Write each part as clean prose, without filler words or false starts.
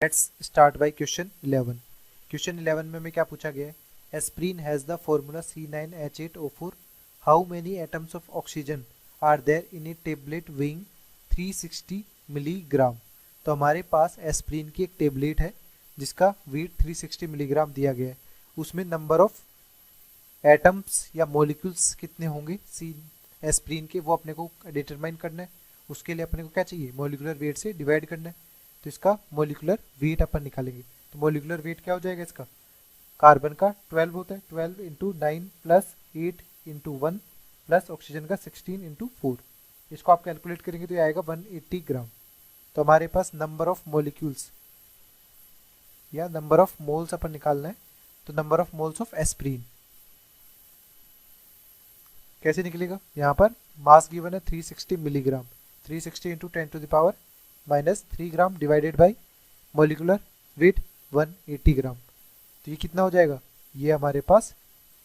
Let's start by question 11। Question 11 में हमें क्या पूछा गया है? Aspirin has the formula C9H8O4। How many atoms of oxygen are there in a tablet weighing 360 milligram. तो हमारे पास एस्प्रीन की एक टेबलेट है जिसका वेट 360 मिलीग्राम दिया गया है। उसमें नंबर ऑफ एटम्स या मॉलिक्यूल्स कितने होंगे सी एस्प्रीन के, वो अपने को डिटरमाइन करना है। उसके लिए अपने को क्या चाहिए? मॉलिक्यूलर वेट से डिवाइड करना है। तो इसका मॉलिक्यूलर वेट अपन निकालेंगे। तो मॉलिक्यूलर वेट क्या हो जाएगा इसका? कार्बन का 12 होता है, 12 into 9 plus 8 into 1 plus oxygen का 16 इंटू 4। इसको आप कैलकुलेट करेंगे तो ये आएगा 180 ग्राम। तो हमारे पास नंबर ऑफ मॉलिक्यूल्स या नंबर ऑफ मोल्स अपन निकालना है। तो number of moles of aspirin कैसे निकलेगा? यहाँ पर मास गिवन है 360 milligram, 360 into 10 to the power -3 gram divided by molecular weight 180 gram. तो ये कितना हो जाएगा? ये हमारे पास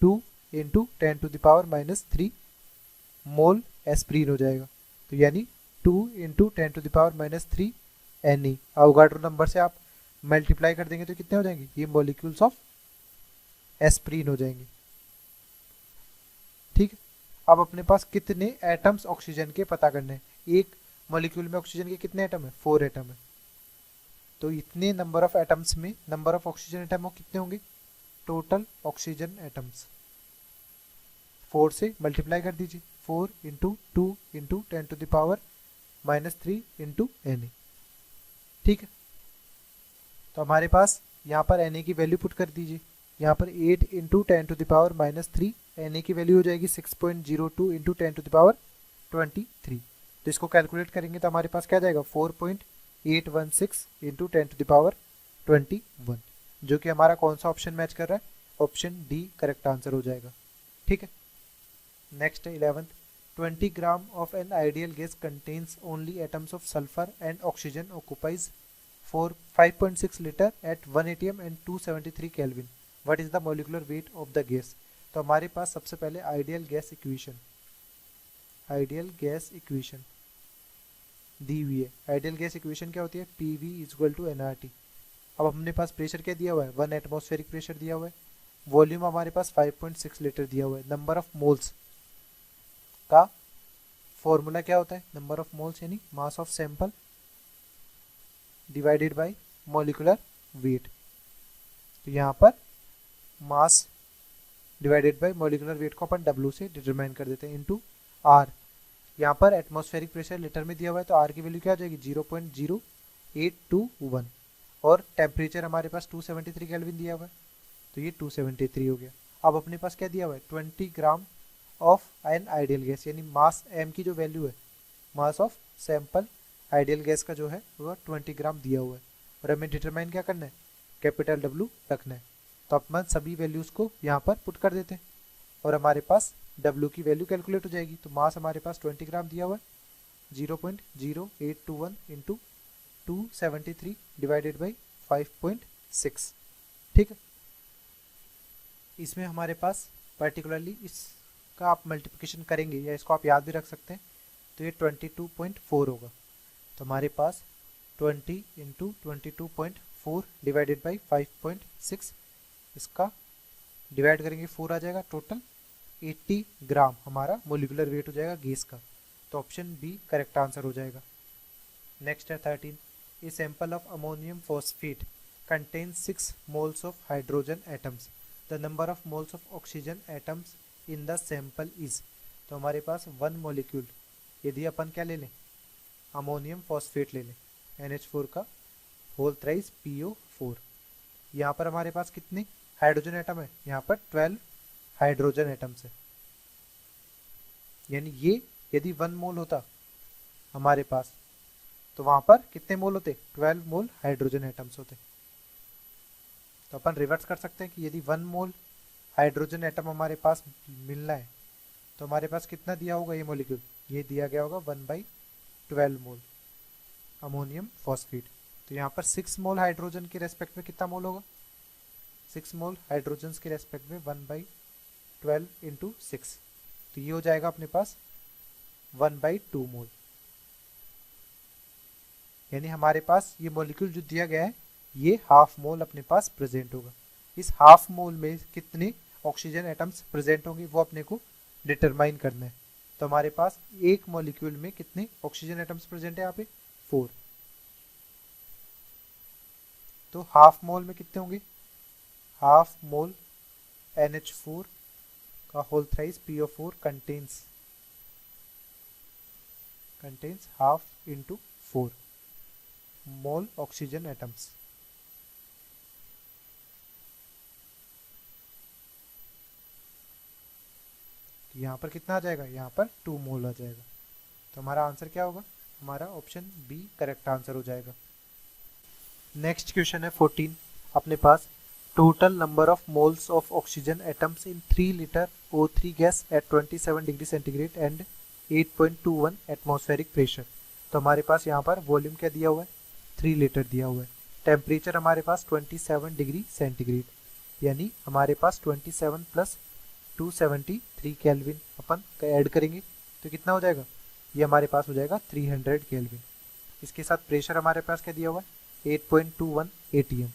2 into 10 to the power -3 mole aspirin हो जाएगा। तो यानी 2 into 10 to the power -3 Na। Avogadro number से आप मल्टीप्लाई कर देंगे तो कितने हो जाएंगे? ये मॉलिक्यूल्स ऑफ एस्प्रीन हो जाएंगे। ठीक है, अब अपने पास कितने एटम्स ऑक्सीजन के पता करने हैं। एक मॉलिक्यूल में ऑक्सीजन के कितने एटम है? 4 एटम है। तो इतने नंबर ऑफ एटम्स में नंबर ऑफ ऑक्सीजन एटम हो कितने होंगे? टोटल ऑक्सीजन एटम्स 4 से मल्टीप्लाई कर दीजिए। 4 into 2 into 10 to the power -3 into Na। ठीक है, तो हमारे पास यहाँ पर Na की वैल्यू पुट कर दीजिए। यहाँ पर 8 into 10 to the power -3 Na की वैल्यू हो जाएगी 6.02 इंटू 10 टू द पावर 23। तो इसको कैलकुलेट करेंगे तो हमारे पास क्या जाएगा? 4.816 इंटू 10 टू द पावर 21, जो कि हमारा कौन सा ऑप्शन मैच कर रहा है? ऑप्शन डी करेक्ट आंसर हो जाएगा। ठीक है, next 11th। 20 gram of an ideal gas contains only atoms of sulphur and oxygen occupies for 5.6 liter at 1 atm and 273 Kelvin. What is the molecular weight of the gas? तो हमारे पास सबसे पहले ideal gas equation दी हुई है। Ideal gas equation क्या होती है? PV = nRT। अब अपने पास प्रेशर क्या दिया हुआ है? 1 एटमॉस्फेरिक प्रेशर दिया हुआ है। वॉल्यूम हमारे पास 5.6 लीटर दिया हुआ है। नंबर ऑफ मोल्स का फॉर्मूला क्या होता है? नंबर ऑफ मोल्स यानी mass of sample divided by molecular weight. तो यहाँ पर mass divided by molecular weight को अपन W से डिटरमाइन कर देते हैं इनटू R। यहाँ पर एटमॉस्फेरिक प्रेशर लीटर में दिया हुआ है तो R की वैल्यू क्या आ जाएगी? 0.0821। और टेम्परेचर हमारे पास 273 केल्विन दिया हुआ है तो ये 273 हो गया। अब अपने पास क्या दिया हुआ है? 20 gram of an ideal gas, यानी मास M की जो वैल्यू है, mass of sample ideal gas का जो है वो 20 ग्राम दिया हुआ है। और हमें डिटरमाइन क्या करना है? कैपिटल W रखना है। तो अपन सभी वैल्यूज को यहाँ पर पुट कर देते हैं और हमारे पास W की वैल्यू कैलकुलेट हो जाएगी। तो मास हमारे पास 20 ग्राम दिया हुआ है, 0.0821 इंटू 273 डिवाइडेड बाई 5.6। ठीक है, इसमें हमारे पास पर्टिकुलरली इसका आप मल्टीप्लिकेशन करेंगे या इसको आप याद भी रख सकते हैं तो ये 22.4 होगा। तो हमारे पास 20 इंटू 22.4 डिवाइडेड बाई 5.6, इसका डिवाइड करेंगे 4 आ जाएगा। टोटल 80 ग्राम हमारा मोलिकुलर वेट हो जाएगा गैस का। तो ऑप्शन बी करेक्ट आंसर हो जाएगा। नेक्स्ट है 13। A sample of ammonium phosphate contains 6 moles of hydrogen atoms. The number of moles of oxygen atoms in the sample is. तो हमारे पास 1 मॉलिक्यूल यदि अपन क्या ले लें? अमोनियम फॉस्फेट ले लें, NH4 का होल थ्राइस PO4। यहाँ पर हमारे पास कितने हाइड्रोजन एटम है? यहाँ पर 12 हाइड्रोजन एटम्स है। यानी ये यदि 1 मोल होता हमारे पास तो वहाँ पर कितने मोल होते? 12 मोल हाइड्रोजन एटम्स होते। तो अपन रिवर्स कर सकते हैं कि यदि 1 मोल हाइड्रोजन एटम हमारे पास मिलना है तो हमारे पास कितना दिया होगा? ये मॉलिक्यूल ये दिया गया होगा 1/12 मोल अमोनियम फॉस्फेट। तो यहाँ पर 6 मोल हाइड्रोजन के रेस्पेक्ट में कितना मोल होगा? 6 मोल हाइड्रोजन के रेस्पेक्ट में 1/12 इंटू 6, तो ये हो जाएगा अपने पास 1/2 मोल। यानी हमारे पास ये मॉलिक्यूल जो दिया गया है ये हाफ मोल अपने पास प्रेजेंट होगा। इस हाफ मोल में कितने ऑक्सीजन एटम्स प्रेजेंट होंगे वो अपने को डिटरमाइन करना है। तो हमारे पास एक मॉलिक्यूल में कितने ऑक्सीजन एटम्स प्रेजेंट है यहाँ पे 4। तो हाफ मोल में कितने होंगे, हाफ मोल NH4 का whole thrice PO4 contains half into 4 mole oxygen atoms. यहाँ पर कितना आ जाएगा, यहाँ पर 2 मोल आ जाएगा। तो हमारा आंसर क्या होगा, हमारा ऑप्शन बी करेक्ट आंसर हो जाएगा। नेक्स्ट क्वेश्चन है 14। अपने पास total number of moles of oxygen atoms in 3 litre O3 gas at 27 degree centigrade and 8.21 atmospheric pressure. तो हमारे पास यहाँ पर वॉल्यूम क्या दिया हुआ है, 3 लीटर दिया हुआ है। टेम्परेचर हमारे पास 27 डिग्री सेंटीग्रेड, यानी हमारे पास 27 प्लस 273 केल्विन अपन ऐड करेंगे तो कितना हो जाएगा, ये हमारे पास हो जाएगा 300 केल्विन। इसके साथ प्रेशर हमारे पास क्या दिया हुआ है 8.21 ATM।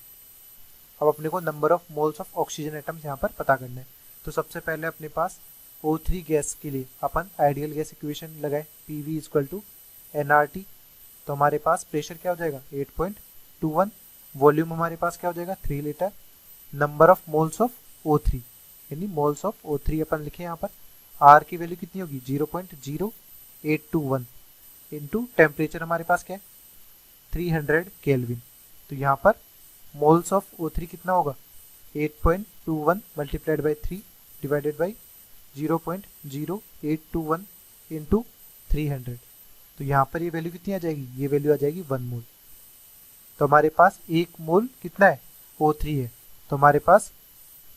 अब अपने को number of moles of oxygen atoms यहाँ पर पता करना है। तो सबसे पहले अपने पास O3 गैस के लिए अपन आइडियल गैस इक्वेशन लगाए PV = nRT। तो हमारे पास प्रेशर क्या हो जाएगा 8.21, वॉल्यूम हमारे पास क्या हो जाएगा 3 litre, number of moles of O3 यानी मोल्स ऑफ O3 अपन लिखे यहाँ पर, R की वैल्यू कितनी होगी 0.0821 इंटू टेम्परेचर हमारे पास क्या है 300 केल्विन। तो यहाँ पर मोल्स ऑफ O3 कितना होगा 8.21 multiplied by 3 divided by 0.0821 into 300। तो यहाँ पर ये वैल्यू कितनी आ जाएगी, ये वैल्यू आ जाएगी 1 मोल। तो हमारे पास 1 मोल कितना है O3 है। तो हमारे पास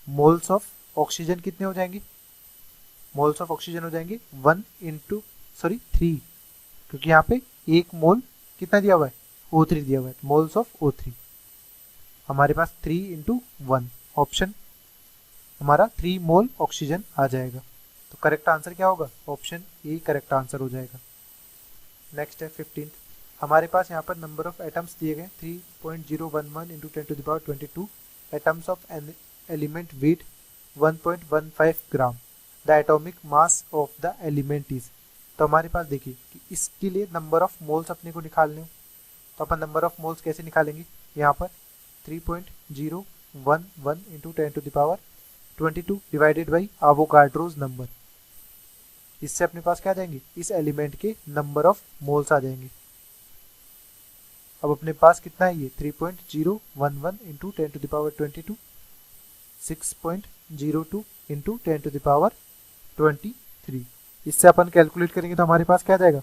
मोल्स ऑफ ऑक्सीजन कितने हो जाएंगे, मोल्स ऑफ ऑक्सीजन हो जाएंगे 3, क्योंकि यहाँ पे 1 मोल कितना दिया हुआ है O3 दिया हुआ है, मोल्स ऑफ O3 हमारे पास 3 × 1, ऑप्शन हमारा 3 मोल ऑक्सीजन आ जाएगा। तो करेक्ट आंसर क्या होगा, ऑप्शन ए करेक्ट आंसर हो जाएगा। नेक्स्ट है 15। हमारे पास यहाँ पर नंबर ऑफ एटम्स दिए गए 3.011 × 10⁻22 atoms of element weight 1.15 gram, the atomic mass of the element is. तो हमारे पास देखिए कि इसके लिए नंबर ऑफ मोल्स अपने को निकालने हो, तो अपन नंबर ऑफ मोल्स कैसे निकालेंगे, यहाँ पर 3.011 × 10⁻22 डिवाइडेड बाई एवोगाड्रोस नंबर। इससे अपने पास क्या आ जाएंगे, इस एलिमेंट के नंबर ऑफ मोल्स आ जाएंगे। अब अपने पास कितना है ये 3.011 × 10⁻22 6.02 × 10⁻23। इससे अपन कैलकुलेट करेंगे तो हमारे पास क्या आ जाएगा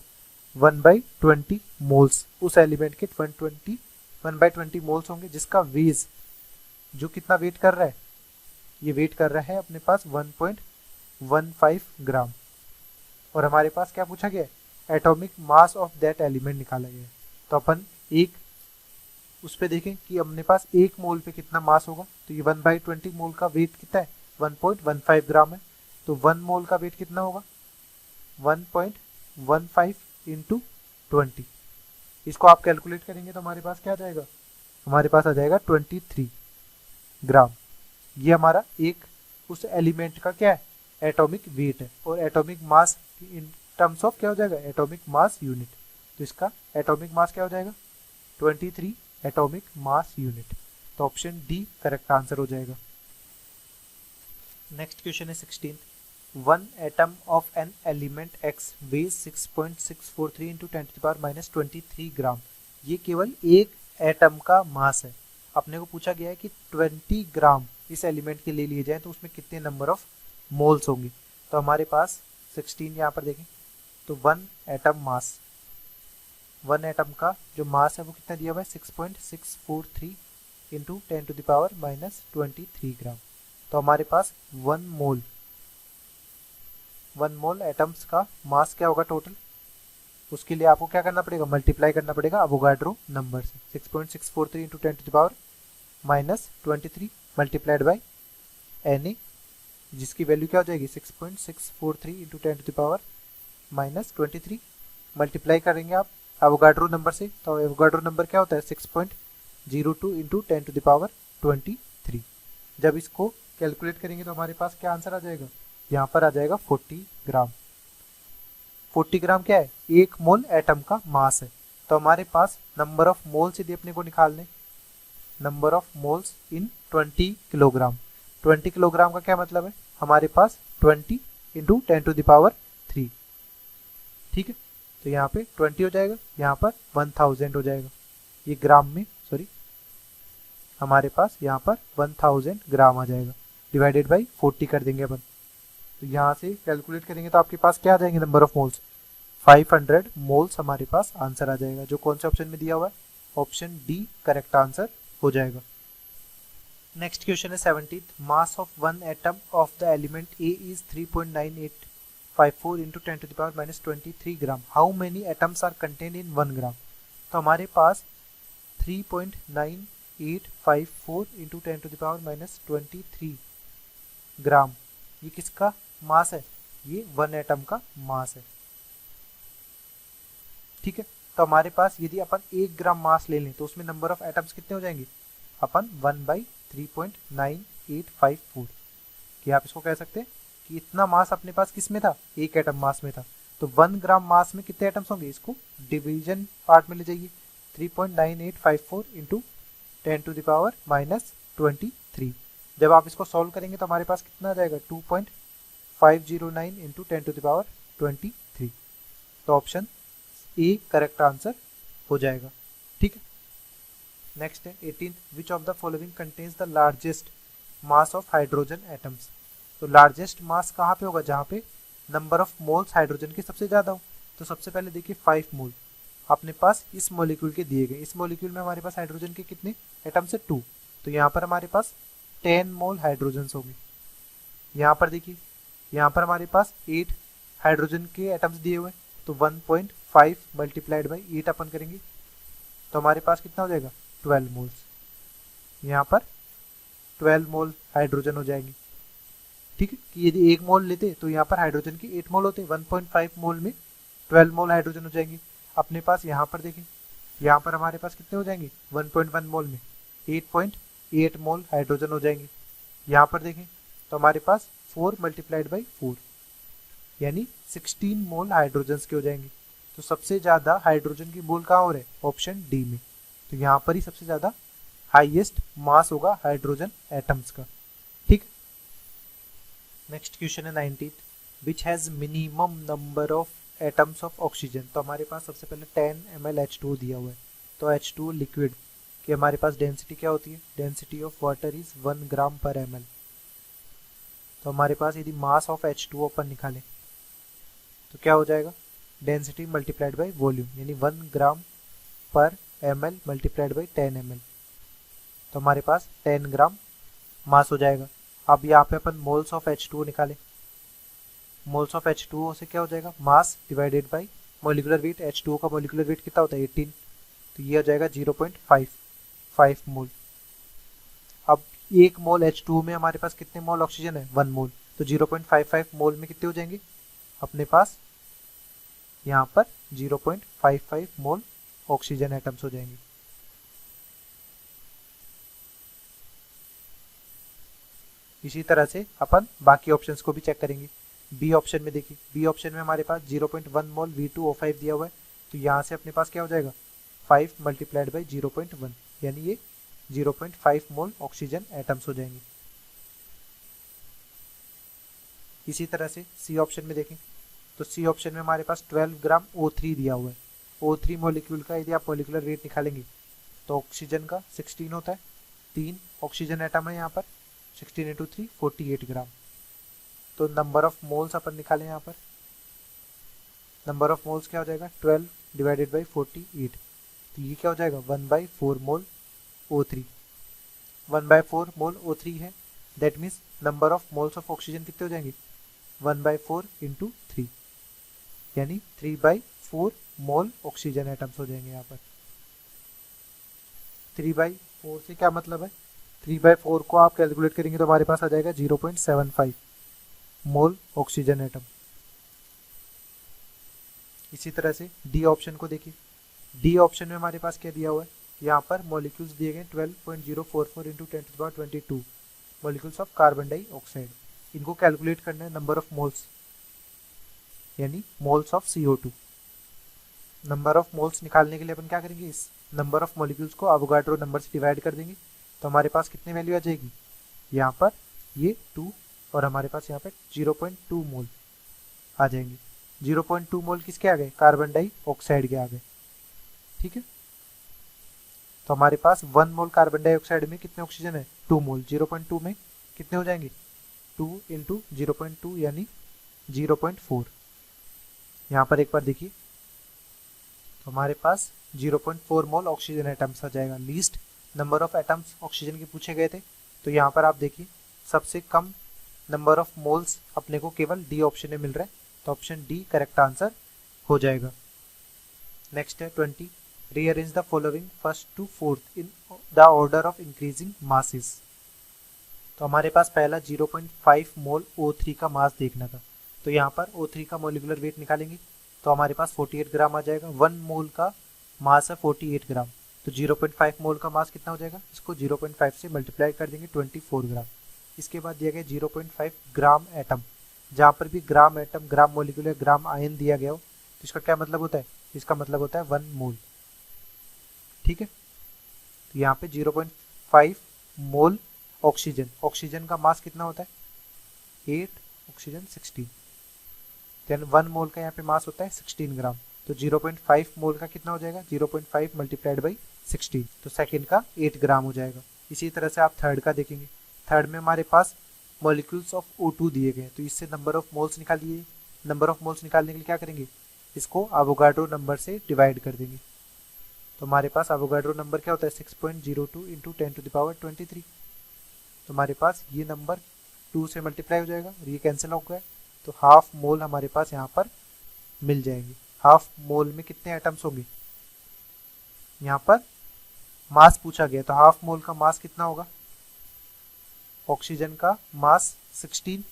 1/20 मोल्स, उस एलिमेंट के 1/20 मोल्स होंगे, जिसका वेज जो कितना वेट कर रहा है, ये वेट कर रहा है अपने पास 1.15 ग्राम। और हमारे पास क्या पूछा गया है, atomic mass of that element निकाला गया है। तो अपन एक उस पे देखें कि अपने पास 1 मोल पे कितना मास होगा, तो ये 1/20 मोल का वेट कितना है 1.15 ग्राम है। तो 1 मोल का वेट कितना होगा 1.15 × 20। इसको आप कैलकुलेट करेंगे तो हमारे पास क्या आ जाएगा, हमारे पास आ जाएगा 23 ग्राम। ये हमारा एक उस एलिमेंट का क्या है एटॉमिक वेट है, और atomic mass in terms of क्या हो जाएगा एटॉमिक मास यूनिट। तो इसका एटॉमिक मास क्या हो जाएगा 23 एटॉमिक मास यूनिट। तो ऑप्शन डी करेक्ट आंसर हो जाएगा। नेक्स्ट क्वेश्चन है 16। 1 atom of an element X weighs 6.643 × 10⁻23 gram. ये केवल एक एटम का मास है। अपने को पूछा गया है कि 20 ग्राम इस एलिमेंट के लिए लिए जाए तो उसमें कितने नंबर ऑफ मोल्स होंगे। तो हमारे पास 16 यहाँ पर देखें तो 1 एटम मास, 1 एटम का जो मास है वो कितना दिया हुआ है 6.643 × 10⁻23 ग्राम। तो हमारे पास 1 मोल एटम्स का मास क्या होगा टोटल, उसके लिए आपको क्या करना पड़ेगा मल्टीप्लाई करना पड़ेगा एवोगाड्रो नंबर से। 6.643 × 10⁻23 मल्टीप्लाइड बाई Na, जिसकी वैल्यू क्या हो जाएगी 6.643 × 10⁻23 मल्टीप्लाई करेंगे आप एवोगाड्रो नंबर से। तो एवोगाड्रो नंबर क्या होता है 02 इंटू 10⁻23। जब इसको कैलकुलेट करेंगे तो हमारे पास क्या आंसर आ जाएगा, यहाँ पर आ जाएगा 40 ग्राम। 40 ग्राम क्या है, 1 मोल एटम का मास है। तो हमारे पास नंबर ऑफ मोल्स यदि अपने को निकालने, number of moles in 20 kilogram. 20 kilogram का क्या मतलब है, हमारे पास 20 इंटू 10⁻3। ठीक है, तो यहाँ पे 20 हो जाएगा, यहाँ पर 1000 हो जाएगा। ये ग्राम में, सॉरी, हमारे पास यहाँ पर 1000 ग्राम आ जाएगा, डिवाइडेड बाई 40 कर देंगे अपन। तो यहाँ से कैलकुलेट करेंगे तो आपके पास क्या आ जाएंगे नंबर ऑफ मोल्स, 500 मोल्स हमारे पास आंसर आ जाएगा, जो कौन से ऑप्शन में दिया हुआ है, ऑप्शन डी करेक्ट आंसर हो जाएगा। नेक्स्ट क्वेश्चन है 17th, mass of one atom of the element A is 3.9854 into 10⁻23 gram. How many atoms are contain in 1 gram. तो हमारे पास 3.9854 इंटू 10⁻23 ग्राम, ये किसका मास है, ये 1 एटम का मास है। ठीक है, तो हमारे पास यदि अपन 1 ग्राम मास ले लें तो उसमें नंबर ऑफ एटम्स कितने हो जाएंगे, अपन 1/3.9854, कि आप इसको कह सकते हैं कि इतना मास अपने पास किस में था, 1 एटम मास में था। तो 1 ग्राम मास में कितने एटम्स होंगे, इसको डिवीजन पार्ट में ले जाइए, 3.9854 इंटू 10⁻23। जब आप इसको सॉल्व करेंगे तो हमारे पास कितना आ जाएगा, 2.509 इंटू 10⁻23। तो ऑप्शन ए करेक्ट आंसर हो जाएगा। ठीक है, नेक्स्ट है 18th, which of the following contains the largest mass of hydrogen atoms. तो लार्जेस्ट मास कहाँ पे होगा, जहाँ पे नंबर ऑफ मोल्स हाइड्रोजन के सबसे ज्यादा हो। तो सबसे पहले देखिए 5 मोल अपने पास इस मॉलिक्यूल के दिए गए, इस मॉलिक्यूल में हमारे पास हाइड्रोजन के कितने एटम्स है, 2। तो यहाँ पर हमारे पास 10 मोल हाइड्रोजन होंगे। यहाँ पर देखिए, यहाँ पर हमारे पास 8 हाइड्रोजन के एटम्स दिए हुए, तो 1.5 मल्टीप्लाइड बाई 8 अपन करेंगे तो हमारे पास कितना हो जाएगा, 12 मोल्स। यहाँ पर 12 मोल हाइड्रोजन हो जाएंगे। ठीक है, कि यदि 1 मोल लेते तो यहाँ पर हाइड्रोजन के 8 मोल होते, 1.5 मोल में 12 मोल हाइड्रोजन हो जाएंगे। अपने पास यहाँ पर देखें, यहाँ पर हमारे पास कितने हो जाएंगे, 1.1 मोल में 8.8 मोल हाइड्रोजन हो जाएंगे। यहाँ पर देखें तो हमारे पास 4 मल्टीप्लाइड बाई 4 यानी 16 मोल हाइड्रोजन के हो जाएंगे। तो सबसे ज्यादा हाइड्रोजन की मोल कहाँ हो रहे, ऑप्शन डी में। तो यहाँ पर ही सबसे ज्यादा हाईएस्ट मास होगा हाइड्रोजन एटम्स का। ठीक, नेक्स्ट क्वेश्चन है 19th, which has minimum number of atoms of oxygen. तो हमारे पास सबसे पहले 10 ml H2 दिया हुआ है। तो H2 लिक्विड की हमारे पास डेंसिटी क्या होती है, डेंसिटी ऑफ वाटर इज 1 ग्राम पर ml। तो हमारे पास यदि मास ऑफ H2 अपन निकालें तो क्या हो जाएगा, डेंसिटी मल्टीप्लाइड बाई वॉल्यूम, यानी 1 ग्राम पर ml मल्टीप्लाइड बाई 10 ml। तो हमारे पास 10 ग्राम मास हो जाएगा। अब यहाँ पे अपन मोल्स ऑफ H2 निकालें, मोल्स ऑफ H2O से क्या हो जाएगा, mass divided by molecular weight. H2O का मोलिकुलर वेट कितना होता है, 18। तो ये हो जाएगा 0.55 मोल। अब 1 मोल H2O में हमारे पास कितने मोल ऑक्सीजन है, 1 मोल। तो 0.55 मोल में कितने हो जाएंगे अपने पास, यहाँ पर 0.55 मोल ऑक्सीजन एटम्स हो जाएंगे। इसी तरह से अपन बाकी ऑप्शंस को भी चेक करेंगे। बी ऑप्शन में देखिए, बी ऑप्शन में हमारे पास 0.1 मोल V2O5 दिया हुआ है। तो यहाँ से अपने पास क्या हो जाएगा, 5 मल्टीप्लाइड बाई 0.1 यानी ये 0.5 मोल ऑक्सीजन एटम्स हो जाएंगे। इसी तरह से सी ऑप्शन में देखें तो सी ऑप्शन में हमारे पास 12 ग्राम O3 दिया हुआ है। O3 मॉलिक्यूल का यदि आप मॉलिकुलर वेट निकालेंगे तो ऑक्सीजन का 16 होता है, 3 ऑक्सीजन एटम है यहाँ पर, 16 इंटू 3 48 ग्राम। तो नंबर ऑफ मोल्स अपन निकालें, यहाँ पर नंबर ऑफ मोल्स क्या हो जाएगा, 12 डिवाइडेड बाई 48। तो ये क्या हो जाएगा, 1/4 मोल O3। 1/4 मोल O3 है, that means number of moles of oxygen कितने हो जाएंगे, 1/4 इंटू 3 यानी 3/4 मोल ऑक्सीजन एटम्स हो जाएंगे यहाँ पर। 3/4 से क्या मतलब है, 3/4 को आप कैलकुलेट करेंगे तो हमारे पास आ जाएगा 0.75 मोल ऑक्सीजन एटम। इसी तरह से डी ऑप्शन को देखिए, डी ऑप्शन में हमारे पास क्या दिया हुआ है, यहाँ पर मॉलिक्यूल्स दिए गए 12.044 into 10⁻22 molecules of carbon dioxide. इनको कैलकुलेट करना है नंबर ऑफ मोल्स, यानी moles of CO2। Number of moles निकालने के लिए अपन क्या करेंगे, इस नंबर ऑफ मॉलिक्यूल्स को अवोगाड्रो नंबर से डिवाइड कर देंगे, तो हमारे पास कितनी वैल्यू आ जाएगी, यहाँ पर ये 2 और हमारे पास यहाँ पे 0.2 मोल आ जाएंगे। 0.2 मोल किसके आ गए, कार्बन डाइऑक्साइड के आ गए। ठीक है, तो हमारे पास 1 मोल कार्बन डाइऑक्साइड में कितने ऑक्सीजन है, 2 मोल। 0.2 में कितने हो जाएंगे, 2 इंटू 0.2 यानी 0.4। यहाँ पर एक बार देखिए, तो हमारे पास 0.4 मोल ऑक्सीजन एटम्स आ जाएगा। Least number of atoms oxygen के पूछे गए थे, तो यहाँ पर आप देखिए सबसे कम नंबर ऑफ मोल्स अपने को केवल डी ऑप्शन में मिल रहा है, तो ऑप्शन डी करेक्ट आंसर हो जाएगा। नेक्स्ट है 20, rearrange the following first to fourth in the order of increasing masses. तो हमारे पास पहला 0.5 मोल O3 का मास देखना था, तो यहाँ पर O3 का मोलिकुलर वेट निकालेंगे, तो हमारे पास 48 ग्राम आ जाएगा। 1 मोल का मास है 48 ग्राम, तो 0.5 मोल का मास कितना हो जाएगा, इसको 0.5 से मल्टीप्लाई कर देंगे 24 ग्राम। इसके बाद दिया गया 0.5 ग्राम एटम, जहाँ पर भी ग्राम एटम, ग्राम मोलिकुलर, ग्राम आयन दिया गया हो, तो इसका क्या मतलब होता है, इसका मतलब होता है 1 मोल। ठीक है, तो यहाँ पे 0.5 मोल ऑक्सीजन, ऑक्सीजन का मास कितना होता है 8, ऑक्सीजन 16, देन 1 मोल का यहाँ पे मास होता है 16 ग्राम, तो 0.5 मोल का कितना हो जाएगा, 0.5 मल्टीप्लाइड बाई 16, तो सेकेंड का 8 ग्राम हो जाएगा। इसी तरह से आप थर्ड का देखेंगे, थर्ड में हमारे पास मॉलिक्यूल्स ऑफ O2 दिए गए, तो इससे नंबर ऑफ मोल्स निकालिए। नंबर ऑफ मोल्स निकालने के लिए क्या करेंगे, इसको अवोगाड्रो नंबर से डिवाइड कर देंगे, तो हमारे पास अवोगाड्रो नंबर क्या होता है 6.02 इंटू 10⁻23, तो हमारे पास ये नंबर 2 से मल्टीप्लाई हो जाएगा और ये कैंसिल हो गया, तो हाफ मोल हमारे पास यहाँ पर मिल जाएंगे। हाफ मोल में कितने एटम्स होंगे, यहाँ पर मास पूछा गया, तो हाफ मोल का मास कितना होगा, ऑक्सीजन का मास 16,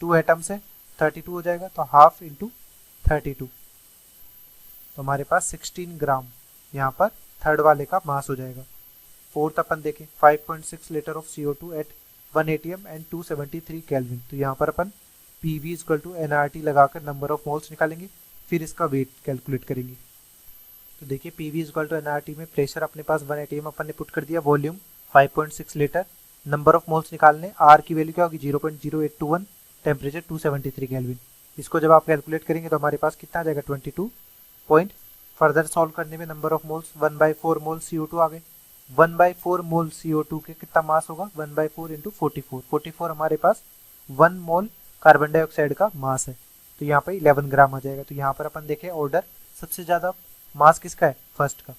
2 एटम्स है 32 हो जाएगा, तो हाफ इंटू 32, तो हमारे पास 16 ग्राम यहाँ पर थर्ड वाले का मास हो जाएगा। फोर्थ अपन देखें 5.6 litre of CO2 at 1 atm and 273 kelvin, तो यहाँ पर अपन PV = nRT लगाकर नंबर ऑफ मोल्स निकालेंगे, फिर इसका वेट कैलकुलेट करेंगे। तो देखिए PV = nRT में प्रेशर अपने पास 1 atm अपन ने पुट कर दिया, volume 5.6 litre, number of moles निकालने, R की वैल्यू क्या होगी 0.0821, टेम्परेचर 273 केल्विन। इसको जब आप कैलकुलेट करेंगे तो हमारे पास कितना आ जाएगा 22 पॉइंट। फर्दर सॉल्व करने में number of moles 1/4 mole CO2 आ गए। 1/4 मोल CO2 के कितना मास होगा, 1/4 इंटू 44, 44 हमारे पास 1 मोल कार्बन डाइऑक्साइड का मास है, तो यहाँ पर 11 ग्राम आ जाएगा। तो यहाँ पर अपन देखें ऑर्डर, सबसे ज़्यादा मास किसका है, फर्स्ट का,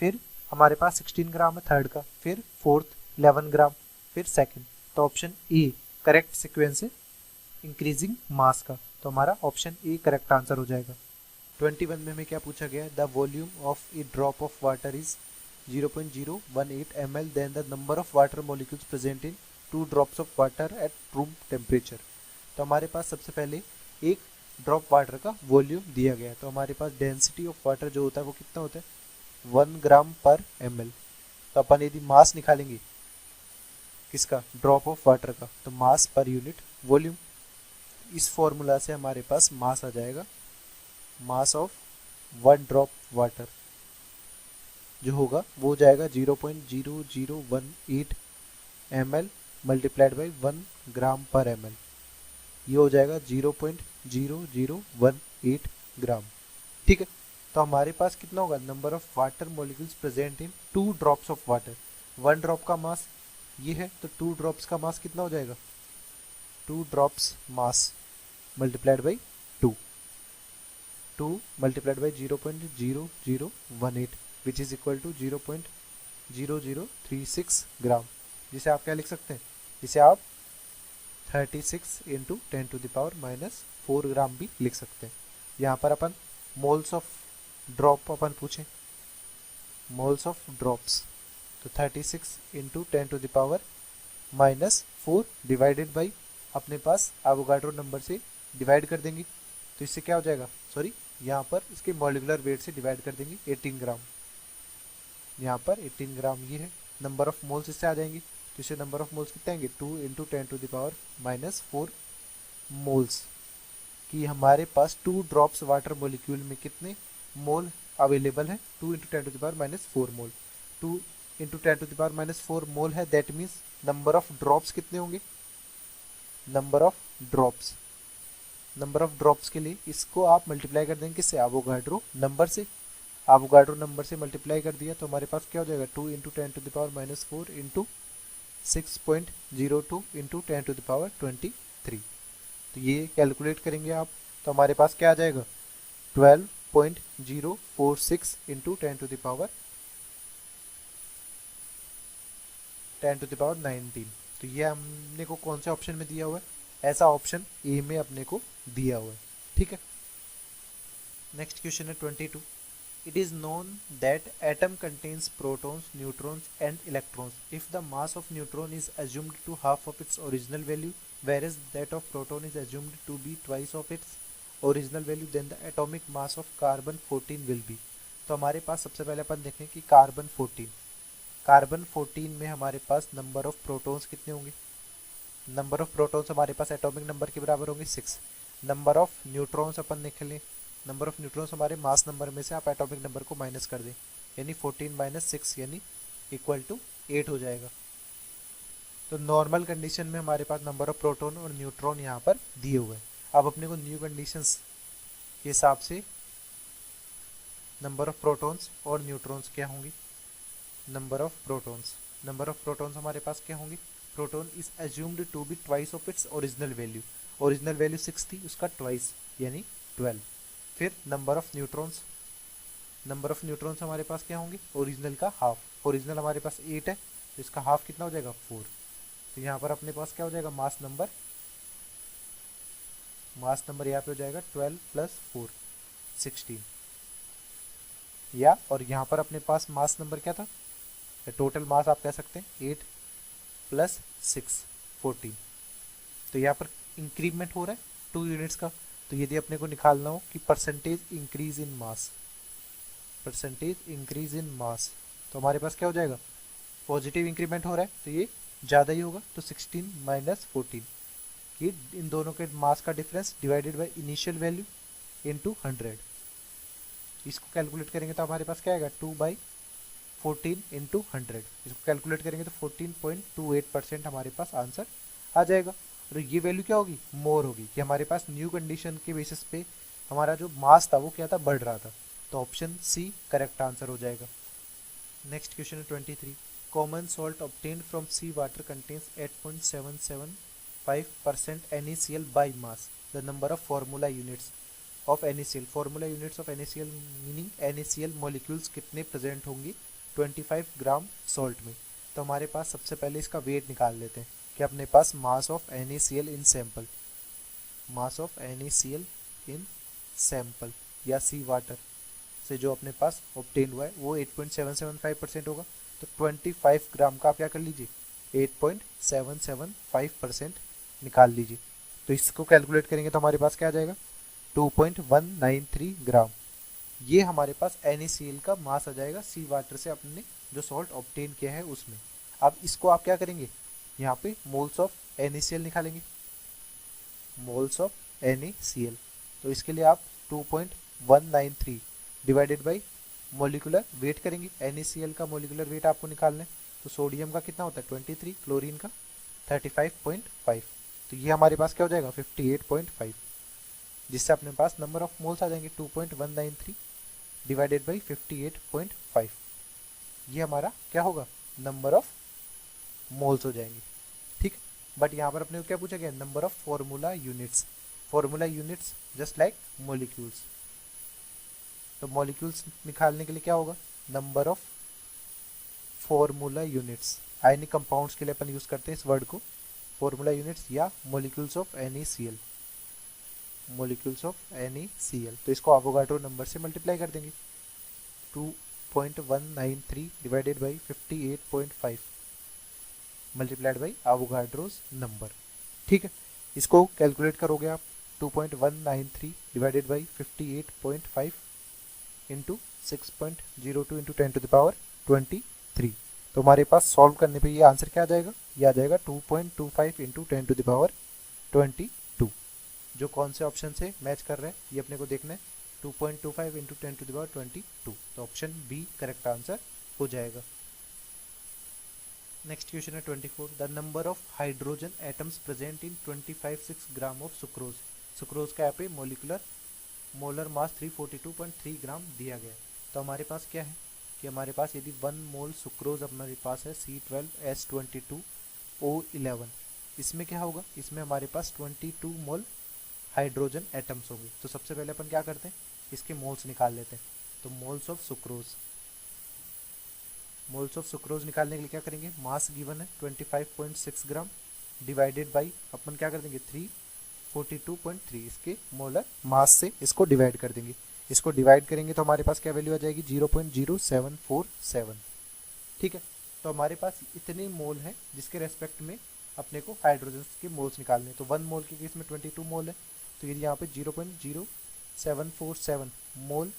फिर हमारे पास 16 ग्राम है थर्ड का, फिर फोर्थ 11 ग्राम, फिर सेकंड, तो ऑप्शन ए करेक्ट सिक्वेंस है इंक्रीजिंग मास का, तो हमारा ऑप्शन ए करेक्ट आंसर हो जाएगा। 21 में हमें क्या पूछा गया है, the volume of a drop of water is 0.018 ml, then the number of water molecules present in 2 drops of water at room temperature. तो हमारे पास सबसे पहले एक ड्रॉप वाटर का वॉल्यूम दिया गया है, तो हमारे पास डेंसिटी ऑफ वाटर जो होता है वो कितना होता है 1 ग्राम पर ml। तो अपन यदि मास निकालेंगे किसका, ड्रॉप ऑफ वाटर का, तो मास पर यूनिट वॉल्यूम, इस फॉर्मूला से हमारे पास मास आ जाएगा, मास ऑफ 1 ड्रॉप वाटर जो होगा वो जाएगा 0.0018 ml मल्टीप्लाइड बाई 1 ग्राम पर ml, ये हो जाएगा 0.0018 ग्राम। ठीक है, तो हमारे पास कितना होगा, number of water molecules present in 2 drops of water, 1 drop का मास ये है, तो 2 ड्रॉप्स का मास कितना हो जाएगा, 2 drops mass multiplied by 2 multiplied by 0.0018 which is equal to 0.0036 gram, जिसे आप क्या लिख सकते हैं, जिसे आप 36 इंटू 10⁻⁻4 ग्राम भी लिख सकते हैं। यहाँ पर अपन मोल्स ऑफ ड्रॉप अपन पूछें, मोल्स ऑफ ड्रॉप्स, तो 36 इंटू 10⁻⁻4 डिवाइडेड बाई अपने पास एवोगाड्रो नंबर से डिवाइड कर देंगे, तो इससे क्या हो जाएगा, सॉरी यहाँ पर इसके मॉलिकुलर वेट से डिवाइड कर देंगे 18 ग्राम। यहाँ पर 18 ग्राम ये है। नंबर ऑफ मोल्स इससे आ जाएंगे, तो इससे नंबर ऑफ मोल्स कितने आएंगे 2 इंटू 10⁻⁻4 मोल्स कि हमारे पास 2 ड्रॉप्स वाटर मॉलिक्यूल में कितने मोल अवेलेबल है 2 इंटू 10⁻⁻4 मोल। 2 इंटू 10⁻⁻4 मोल है, that means number of drops कितने होंगे, नंबर ऑफ ड्रॉप्स के लिए इसको आप मल्टीप्लाई कर देंगे किससे, एवोगाड्रो नंबर से। एवोगाड्रो नंबर से मल्टीप्लाई कर दिया तो हमारे पास क्या हो जाएगा 2 इंटू 10⁻⁻4 इंटू 6.02 इंटू 10⁻23। तो ये कैलकुलेट करेंगे आप तो हमारे पास क्या आ जाएगा 12.046 इंटू 10⁻19। तो ये हमने को कौन से ऑप्शन में दिया हुआ है, ऐसा ऑप्शन ए में अपने को दिया हुआ है। ठीक है, नेक्स्ट क्वेश्चन है 22। It is known that atom contains protons, neutrons and electrons if the mass of neutron is assumed to half of its original value whereas that of proton is assumed to be twice of its original value, then the atomic mass of carbon 14 will be। तो हमारे पास सबसे पहले अपन देखें कि carbon 14 में हमारे पास number of protons कितने होंगे, नंबर ऑफ प्रोटॉन्स हमारे पास एटॉमिक नंबर के बराबर होंगे 6। नंबर ऑफ न्यूट्रॉन्स अपन देख लें, नंबर ऑफ न्यूट्रॉन्स हमारे मास नंबर में से आप एटॉमिक नंबर को माइनस कर दें, यानी 14 माइनस 6 यानी इक्वल टू 8 हो जाएगा। तो नॉर्मल कंडीशन में हमारे पास नंबर ऑफ प्रोटॉन और न्यूट्रॉन यहाँ पर दिए हुए हैं। अब अपने को न्यू कंडीशंस के हिसाब से नंबर ऑफ प्रोटॉन्स और न्यूट्रॉन्स क्या होंगे, नंबर ऑफ प्रोटॉन्स हमारे पास क्या होंगे, proton is assumed to be twice of its original value 6 थी, उसका ट्वाइस यानी 12। फिर नंबर ऑफ न्यूट्रॉन्स हमारे पास क्या होंगे, ओरिजिनल का हाफ, ओरिजिनल हमारे पास 8 है तो इसका हाफ कितना हो जाएगा 4। तो यहाँ पर अपने पास क्या हो जाएगा मास नंबर यहाँ पे हो जाएगा 12 प्लस 4 16 या, और यहाँ पर अपने पास मास नंबर क्या था, टोटल मास आप कह सकते हैं 8 प्लस 6 14। तो यहाँ पर इंक्रीमेंट हो रहा है 2 यूनिट्स का। तो यदि अपने को निकालना हो कि परसेंटेज इंक्रीज इन मास तो हमारे पास क्या हो जाएगा, पॉजिटिव इंक्रीमेंट हो रहा है तो ये ज़्यादा ही होगा, तो 16 माइनस 14 ये इन दोनों के मास का difference divided by initial value into 100। इसको कैलकुलेट करेंगे तो हमारे पास क्या आएगा 2/14 इंटू 100। इसको कैलकुलेट करेंगे तो 14.28% हमारे पास आंसर आ जाएगा। और ये वैल्यू क्या होगी, मोर होगी, कि हमारे पास न्यू कंडीशन के बेसिस पे हमारा जो मास था वो क्या था, बढ़ रहा था। तो ऑप्शन सी करेक्ट आंसर हो जाएगा। नेक्स्ट क्वेश्चन है 23। Common salt obtained from sea water contains 8.775% NaCl by mass. The number of formula units of NaCl, formula units of NaCl meaning NaCl molecules कितने प्रेजेंट होंगी 25 ग्राम salt में। तो हमारे पास सबसे पहले इसका वेट निकाल लेते हैं कि अपने पास mass of NaCl in sample या सी वाटर से जो अपने पास ऑब्टेन हुआ है वो 8.775% होगा। तो 25 ग्राम का आप क्या कर लीजिए 8.775% निकाल लीजिए। तो इसको कैलकुलेट करेंगे तो हमारे पास क्या आ जाएगा 2.193 ग्राम। ये हमारे पास NaCl का मास आ जाएगा सी वाटर से अपने जो सॉल्ट ऑब्टेन किया है उसमें। अब इसको आप क्या करेंगे, यहाँ पे मोल्स ऑफ NaCl निकालेंगे, मोल्स ऑफ NaCl। तो इसके लिए आप 2.193 डिवाइडेड बाई मोलिकुलर वेट करेंगे। NaCl का मोलिकुलर वेट आपको निकालना है, तो सोडियम का कितना होता है 23, क्लोरीन का 35.5। तो ये हमारे पास क्या हो जाएगा 58.5, जिससे अपने पास नंबर ऑफ मोल्स आ जाएंगे 2.193 डिवाइडेड बाई 58.5। ये हमारा क्या होगा नंबर ऑफ मोल्स हो जाएंगे। ठीक, बट यहाँ पर अपने को क्या पूछा गया, number of formula units just like molecules. तो मॉलिक्यूल्स निकालने के लिए क्या होगा, number of formula units. Ionic compounds के लिए अपन यूज करते हैं इस वर्ड को, फॉर्मूला यूनिट्स या मॉलिक्यूल्स ऑफ NaCl। तो इसको एवोगाड्रो नंबर से मल्टीप्लाई कर देंगे, 2.193 divided by 58.5 multiplied by Avogadro's number. ठीक है, इसको कैलकुलेट करोगे आप 2.193 डिवाइडेड बाई 58.5 इंटू 6.02 इंटू 10⁻³ 23। तो हमारे पास सॉल्व करने पे ये आंसर क्या आ जाएगा, ये आ जाएगा 2.25 इंटू 10⁻²2। जो कौन से ऑप्शन से मैच कर रहे हैं ये अपने को देखना है। 2.25 इंटू 10⁻22। तो ऑप्शन बी करेक्ट आंसर हो जाएगा। नेक्स्ट क्वेश्चन है 24। The number of hydrogen atoms present in 25 gram of sucrose. Sucrose का यहाँ पे मोलर मास 342.3 ग्राम दिया गया है। तो हमारे पास क्या है कि हमारे पास यदि 1 मोल सुक्रोज हमारे पास है C12H22O11, इसमें क्या होगा, इसमें हमारे पास 22 मोल हाइड्रोजन एटम्स होंगे। तो सबसे पहले अपन क्या करते हैं, इसके मोल्स निकाल लेते हैं। तो मोल्स ऑफ सुक्रोज निकालने के लिए क्या करेंगे, मास गिवन है 25.6 ग्राम डिवाइडेड बाई अपन क्या कर देंगे 342.3, इसके मोलर मास से इसको डिवाइड कर देंगे। इसको डिवाइड करेंगे तो हमारे पास क्या वैल्यू आ जाएगी 0.0747। ठीक है, तो हमारे पास इतने मोल हैं जिसके रेस्पेक्ट में अपने को हाइड्रोजन के मोल्स निकालने हैं। तो 1 मोल के केस में 22 मोल है, तो यदि यहाँ पे 0.0747 मोल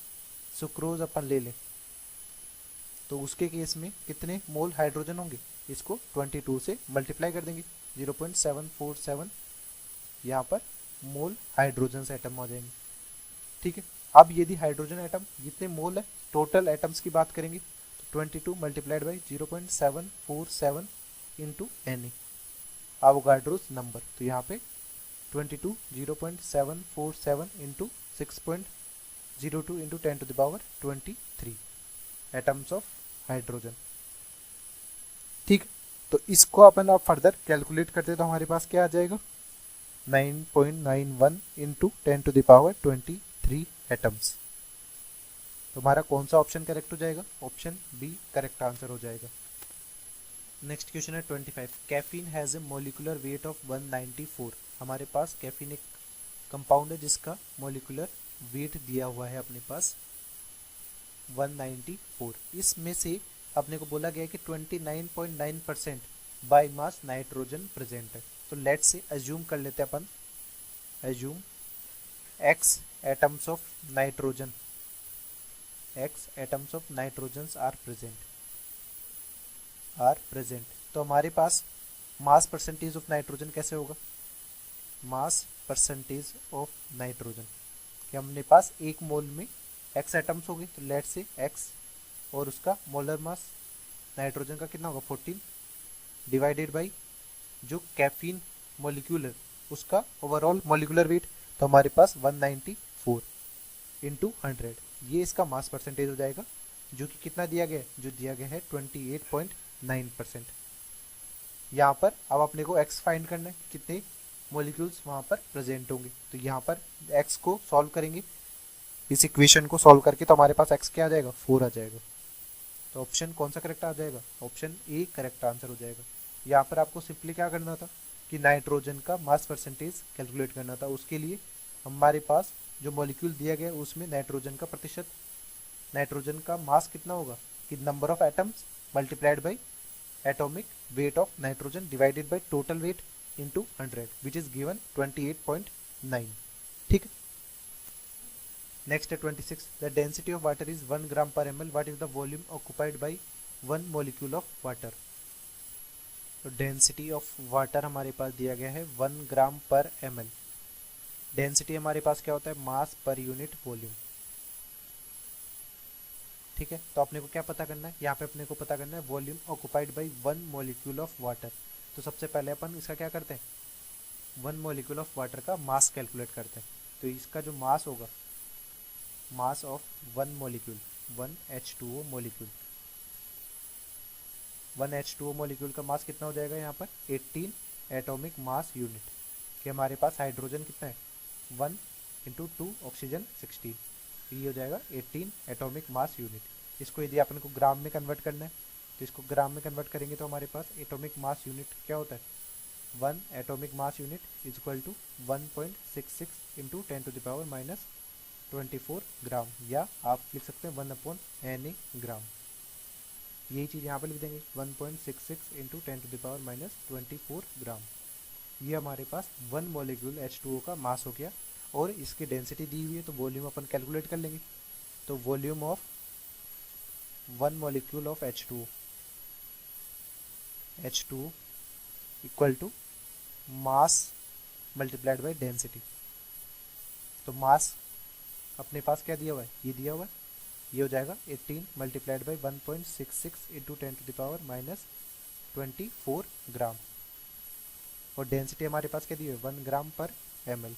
सुक्रोज अपन ले लें तो उसके केस में कितने मोल हाइड्रोजन होंगे, इसको 22 से मल्टीप्लाई कर देंगे। 0.747 यहाँ पर मोल हाइड्रोजन से एटम आ जाएंगे। ठीक है, अब यदि हाइड्रोजन एटम जितने मोल है टोटल एटम्स की बात करेंगे तो 22 multiplied by 0.747 into Na Avogadro's number. तो यहाँ पे 22 0.747 into 6.02 into 10⁻23 atoms of hydrogen. ठीक, तो इसको अपन आप फर्दर कैलकुलेट करते तो हमारे पास क्या आ जाएगा 9.91 इंटू 10⁻23 एटम्स। तो हमारा कौन सा ऑप्शन करेक्ट हो जाएगा, ऑप्शन बी करेक्ट आंसर हो जाएगा। नेक्स्ट क्वेश्चन है 25। Caffeine has a molecular weight of 194। हमारे पास कैफीन एक कंपाउंड है जिसका मोलिकुलर वेट दिया हुआ है अपने पास 194। इसमें से अपने को बोला गया है कि 29.9% बाय मास नाइट्रोजन प्रेजेंट है। तो लेट से अज्यूम कर लेते हैं अपन, assume x atoms of nitrogen are present. तो हमारे पास मास परसेंटेज ऑफ नाइट्रोजन कैसे होगा, मास परसेंटेज ऑफ नाइट्रोजन कि हमने पास एक मोल में x एटम्स होंगे, तो लेट से x और उसका मोलर मास नाइट्रोजन का कितना होगा 14 डिवाइडेड बाई जो कैफीन मॉलिक्यूल है उसका ओवरऑल मॉलिक्यूलर वेट। तो हमारे पास 194 इंटू 100 ये इसका मास परसेंटेज हो जाएगा, जो कि कितना दिया गया है, जो दिया गया है 28.9%। यहाँ पर अब अपने को x फाइंड करना है, कितने मॉलिक्यूल्स वहाँ पर प्रेजेंट होंगे। तो यहाँ पर x को सॉल्व करेंगे, इस इक्वेशन को सॉल्व करके तो हमारे पास x क्या आ जाएगा 4 आ जाएगा। तो ऑप्शन कौन सा करेक्ट आ जाएगा, ऑप्शन ए करेक्ट आंसर हो जाएगा। यहाँ पर आपको सिंपली क्या करना था कि नाइट्रोजन का मास परसेंटेज कैलकुलेट करना था। उसके लिए हमारे पास जो मॉलिक्यूल दिया गया उसमें नाइट्रोजन का प्रतिशत, नाइट्रोजन का मास कितना होगा कि number of atoms multiplied by atomic weight of nitrogen divided by total weight into 100 which is given 28.9। ठीक है, नेक्स्ट है 26। The density of water is 1 ग्राम पर ml। What is the volume occupied by 1 molecule of water. तो density of water हमारे पास दिया गया है 1 ग्राम पर ml। डेंसिटी हमारे पास क्या होता है, मास पर यूनिट वॉल्यूम। ठीक है, तो अपने को क्या पता करना है, यहाँ पे अपने को पता करना है volume occupied by 1 molecule of water. तो सबसे पहले अपन इसका क्या करते हैं, 1 मॉलिक्यूल ऑफ वाटर का मास कैलकुलेट करते हैं। तो इसका जो मास होगा, mass of 1 molecule 1H2O molecule, 1H2O molecule का मास कितना हो जाएगा यहाँ पर 18 एटॉमिक मास यूनिट। कि हमारे पास हाइड्रोजन कितना है 1 इंटू 2 ऑक्सीजन 16, ये हो जाएगा 18 एटॉमिक मास यूनिट। इसको यदि अपन को ग्राम में कन्वर्ट करना है तो इसको ग्राम में कन्वर्ट करेंगे तो हमारे पास एटॉमिक मास यूनिट क्या होता है, 1 atomic mass unit is equal to 1.66 into 10⁻24 gram, या आप लिख सकते हैं 1/Na ग्राम। यही चीज़ यहाँ पर लिख देंगे 1.66 इंटू 10⁻24 ग्राम। ये हमारे पास 1 मॉलिक्यूल H2O का मास हो गया और इसकी डेंसिटी दी हुई है, तो वॉल्यूम अपन कैलकुलेट कर लेंगे। तो volume of 1 molecule of H2 equal to mass multiplied by density. तो मास अपने पास क्या दिया हुआ है, ये दिया हुआ है, ये हो जाएगा 18 मल्टीप्लाइड बाई 1.66 इंटू 10⁻24 ग्राम। और डेंसिटी हमारे पास क्या दी हुई है, 1 ग्राम पर ml।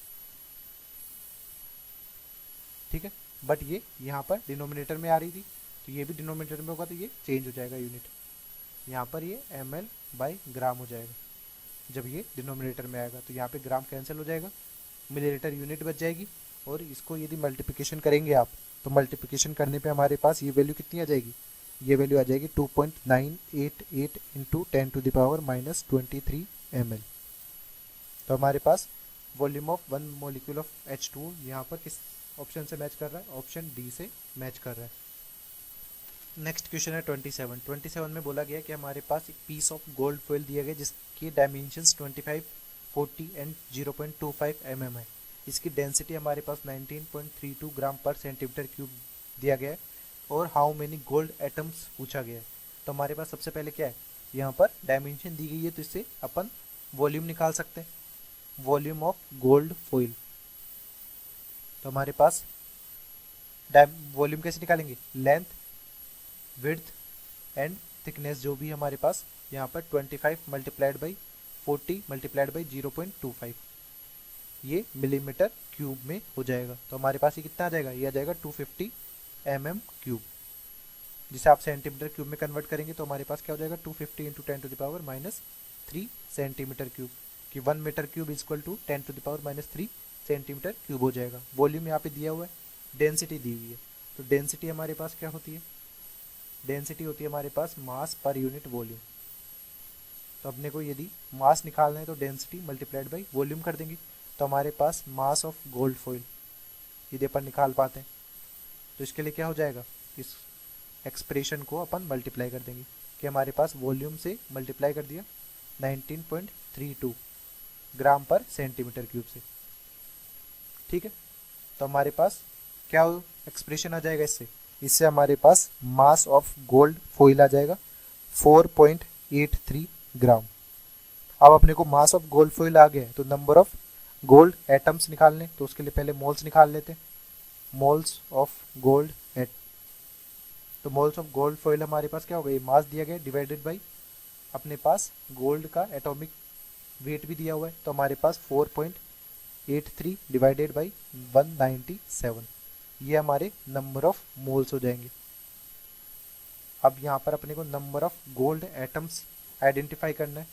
ठीक है, बट ये यहाँ पर डिनोमिनेटर में आ रही थी, तो ये भी डिनोमिनेटर में होगा तो ये चेंज हो जाएगा यूनिट, यहाँ पर ये ml बाई ग्राम हो जाएगा। जब ये डिनोमिनेटर में आएगा तो यहाँ पे ग्राम कैंसिल हो जाएगा, मिलीलीटर यूनिट बच जाएगी। और इसको यदि मल्टीप्लिकेशन करेंगे आप, तो मल्टीप्लिकेशन करने पे हमारे पास ये वैल्यू कितनी आ जाएगी, ये वैल्यू आ जाएगी 2.988 इंटू 10⁻⁻23 ml। तो हमारे पास volume of 1 molecule of H2 यहाँ पर किस ऑप्शन से मैच कर रहा है, ऑप्शन डी से मैच कर रहा है। नेक्स्ट क्वेश्चन है 27 में बोला गया कि हमारे पास एक पीस ऑफ गोल्ड फॉइल दिया गया जिसकी डायमेंशंस 25, 40 एंड 0.25 mm है। इसकी डेंसिटी हमारे पास 19.32 ग्राम पर सेंटीमीटर क्यूब दिया गया है और हाउ मेनी गोल्ड एटम्स पूछा गया है। तो हमारे पास सबसे पहले क्या है, यहाँ पर डायमेंशन दी गई है, तो इससे अपन वॉल्यूम निकाल सकते हैं, वॉल्यूम ऑफ गोल्ड फॉइल। तो हमारे पास वॉल्यूम कैसे निकालेंगे, लेंथ, विड्थ एंड थिकनेस जो भी हमारे पास यहाँ पर 25 मल्टीप्लाइड बाई 40 मल्टीप्लाइड बाई 0.25 ये मिलीमीटर क्यूब में हो जाएगा। तो हमारे पास ये कितना आ जाएगा, ये आ जाएगा 250 mm क्यूब, जिसे आप सेंटीमीटर क्यूब में कन्वर्ट करेंगे तो हमारे पास क्या हो जाएगा 250 इंटू 10⁻³ सेंटीमीटर क्यूब, कि 1 metre cube is equal to 10⁻³ centimetre cube हो जाएगा। वॉल्यूम यहाँ पे दिया हुआ है, डेंसिटी दी हुई है, तो डेंसिटी हमारे पास क्या होती है, डेंसिटी होती है हमारे पास मास पर यूनिट वॉल्यूम। तो अपने को यदि मास निकालना है तो डेंसिटी मल्टीप्लाइड बाई वॉल्यूम कर देंगे। तो हमारे पास मास ऑफ गोल्ड फॉइल यदि अपन निकाल पाते हैं तो इसके लिए क्या हो जाएगा, इस एक्सप्रेशन को अपन मल्टीप्लाई कर देंगे, कि हमारे पास वॉल्यूम से मल्टीप्लाई कर दिया 19.32 ग्राम पर सेंटीमीटर क्यूब से। ठीक है, तो हमारे पास क्या एक्सप्रेशन आ जाएगा, इससे हमारे पास मास ऑफ गोल्ड फॉइल आ जाएगा 4.83 ग्राम। अब अपने को मास ऑफ गोल्ड फॉइल आ गया है तो नंबर ऑफ गोल्ड एटम्स निकालने, तो उसके लिए पहले मोल्स निकाल लेते हैं, मोल्स ऑफ गोल्ड एट। तो मोल्स ऑफ गोल्ड फॉइल हमारे पास क्या होगा, ये मास दिया गया डिवाइडेड बाई अपने पास गोल्ड का एटॉमिक वेट भी दिया हुआ है, तो हमारे पास 4.83 डिवाइडेड बाई 197 ये हमारे नंबर ऑफ मोल्स हो जाएंगे। अब यहाँ पर अपने को number of gold atoms identify करना है,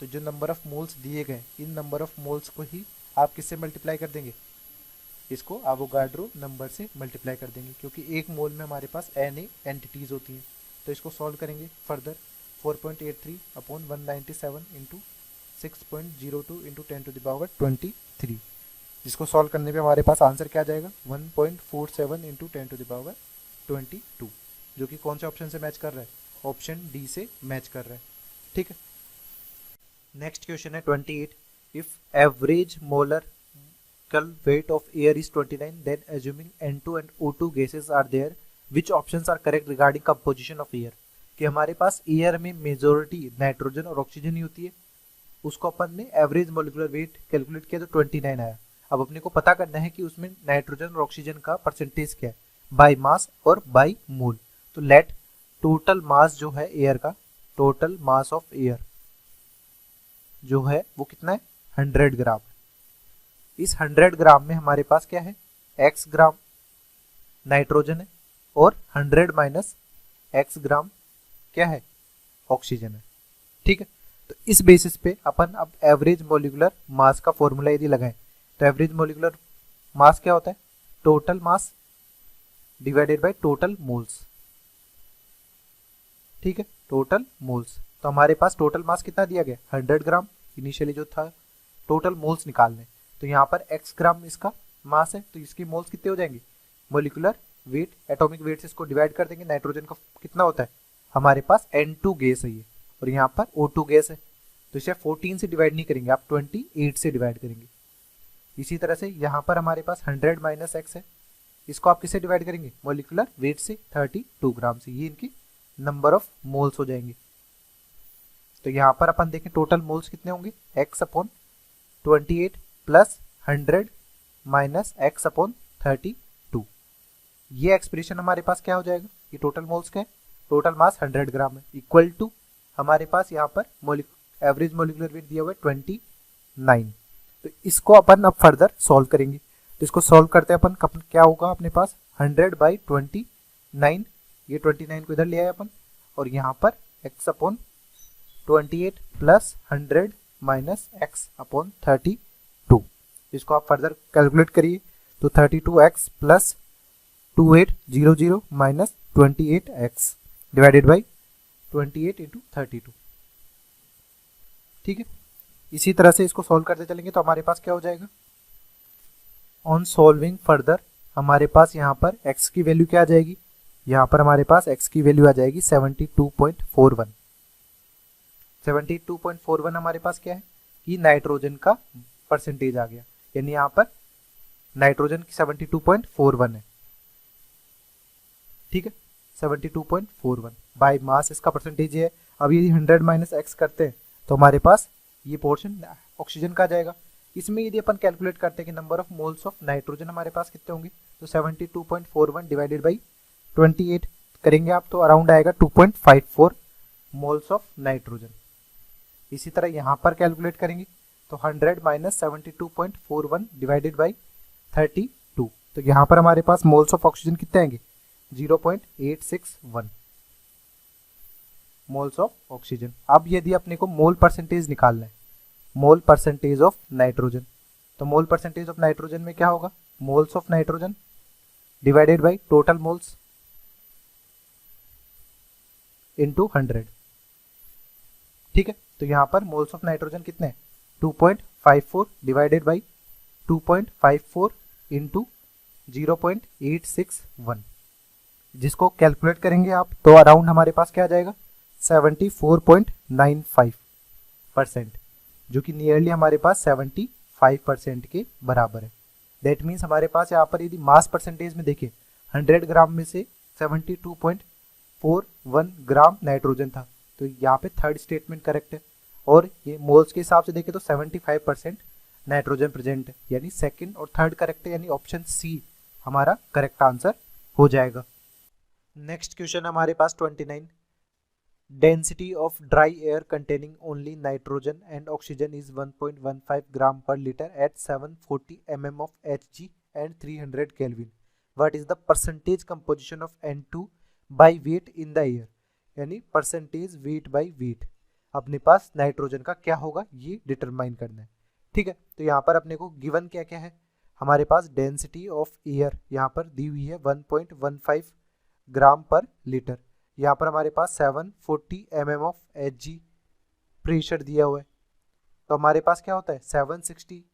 तो जो नंबर ऑफ मोल्स दिए गए इन नंबर ऑफ मोल्स को ही आप किससे मल्टीप्लाई कर देंगे, इसको एवोगाड्रो नंबर से मल्टीप्लाई कर देंगे, क्योंकि एक मोल में हमारे पास Na एंटिटीज होती हैं। तो इसको सॉल्व करेंगे फर्दर, 4.83 अपॉन 197 इंटू 6.02 इंटू 10⁻23, जिसको सॉल्व करने पे हमारे पास आंसर क्या आ जाएगा 1.47 इंटू 10⁻22, जो कि कौन से ऑप्शन से मैच कर रहा है, ऑप्शन डी से मैच कर रहा है। ठीक है, नेक्स्ट क्वेश्चन है 28, if average molar weight of air is 29, then assuming N2 and O2 gases are there, which options are correct regarding composition of air? कि हमारे पास एयर में मेजोरिटी नाइट्रोजन और ऑक्सीजन ही होती है, उसको अपन ने एवरेज मोलिकुलर वेट कैलकुलेट किया तो 29 आया। अब अपने को पता करना है कि उसमें नाइट्रोजन और ऑक्सीजन का परसेंटेज क्या है, बाय मास और बाय मोल। तो लेट टोटल मास जो है एयर का, टोटल मास ऑफ एयर जो है वो कितना है 100 ग्राम। इस 100 ग्राम में हमारे पास क्या है, x ग्राम नाइट्रोजन है और 100 माइनस x ग्राम क्या है, ऑक्सीजन है। ठीक है, तो इस बेसिस पे अपन अब एवरेज मोलिकुलर मास का फॉर्मूला यदि लगाएं तो एवरेज मोलिकुलर मास क्या होता है, total mass divided by total moles. ठीक है, टोटल मोल्स। तो हमारे पास टोटल मास कितना दिया गया 100 ग्राम इनिशियली जो था, टोटल मोल्स निकालने, तो यहाँ पर x ग्राम इसका मास है, तो इसकी मोल्स कितने हो जाएंगे, मोलिकुलर वेट एटॉमिक वेट से इसको डिवाइड कर देंगे। नाइट्रोजन का कितना होता है हमारे पास N2 गैस है ये, और यहाँ पर O2 गैस है, तो इसे 14 से डिवाइड नहीं करेंगे, आप 28 से डिवाइड करेंगे। इसी तरह से यहाँ पर हमारे पास 100 माइनस x है, इसको आप किससे डिवाइड करेंगे, मॉलिक्यूलर वेट से 32 ग्राम से, ये इनकी नंबर ऑफ मोल्स हो जाएंगे। तो यहाँ पर अपन देखें टोटल मोल्स कितने होंगे, x upon 28 plus 100 minus x upon 32। ये एक्सप्रेशन हमारे पास क्या हो जाएगा, ये टोटल मोल्स का है, टोटल मास 100 ग्राम है, इक्वल टू हमारे पास यहाँ पर एवरेज मॉलिक्यूलर वेट दिया हुआ है 29। तो इसको अपन अब फर्दर सॉल्व करेंगे। तो इसको सॉल्व करते हैं अपन, क्या होगा अपने पास 100/29, ये 29 को इधर ले आए अपन, और यहाँ पर x upon 28 plus 100 minus x upon 32। इसको आप फर्दर कैलकुलेट करिए, तो 32x plus 2800 minus 28x divided by 28 into 32। ठीक है, इसी तरह से इसको सॉल्व करते चलेंगे तो हमारे पास क्या हो जाएगा, ऑन सॉल्विंग फर्दर हमारे पास यहाँ पर x की वैल्यू क्या आ जाएगी, यहाँ पर हमारे पास x की वैल्यू आ जाएगी 72.41। 72.41 हमारे पास क्या है कि नाइट्रोजन का परसेंटेज आ गया, यानी यहाँ पर नाइट्रोजन की 72.41 है। ठीक है, 72.41 बाय मास इसका परसेंटेज है। अब यदि 100 माइनस एक्स करते हैं तो हमारे पास ये पोर्शन ऑक्सीजन का आ जाएगा। इसमें यदि अपन कैलकुलेट करते हैं कि number of moles of nitrogen हमारे पास कितने होंगे, तो 72.41 डिवाइडेड बाई 28 करेंगे आप तो अराउंड आएगा 2.54 मोल्स ऑफ नाइट्रोजन। इसी तरह यहाँ पर कैलकुलेट करेंगे तो 100 माइनस 72.41 डिवाइडेड बाई 32, तो यहाँ पर हमारे पास मोल्स ऑफ ऑक्सीजन कितने आएंगे, 0.861 मोल्स ऑफ ऑक्सीजन। अब यदि अपने को मोल परसेंटेज निकालना है, मोल परसेंटेज ऑफ नाइट्रोजन, तो मोल परसेंटेज ऑफ नाइट्रोजन में क्या होगा, moles of nitrogen divided by total moles into 100। ठीक है, तो यहाँ पर मोल्स ऑफ नाइट्रोजन कितने हैं, 2.54 डिवाइडेड बाई 2.54 इंटू 0.861, जिसको कैलकुलेट करेंगे आप तो अराउंड हमारे पास क्या आ जाएगा 74.95%, जो कि नियरली हमारे पास 75% के बराबर है। दैट मीन्स हमारे पास यहाँ पर यदि मास परसेंटेज में देखें 100 ग्राम में से 72.41 ग्राम नाइट्रोजन था, तो यहाँ पे थर्ड स्टेटमेंट करेक्ट है। और ये मोल्स के हिसाब से देखें तो 75% नाइट्रोजन प्रेजेंट है, यानी सेकंड और थर्ड करेक्ट है, यानी ऑप्शन सी हमारा करेक्ट आंसर हो जाएगा। नेक्स्ट क्वेश्चन हमारे पास 29, density of dry air containing only nitrogen and oxygen is 1.15 ग्राम पर litre at 740 mm of Hg and 300 kelvin. What is the percentage composition of N2 by weight in the air, यानी percentage weight by weight अपने पास nitrogen का क्या होगा ये determine करना है। ठीक है, तो यहाँ पर अपने को गिवन क्या क्या है, हमारे पास डेंसिटी ऑफ एयर यहाँ पर दी हुई है 1.15 ग्राम पर लीटर, यहाँ पर हमारे पास 740 mm ऑफ Hg प्रेशर दिया हुआ है, तो हमारे पास क्या होता है 760,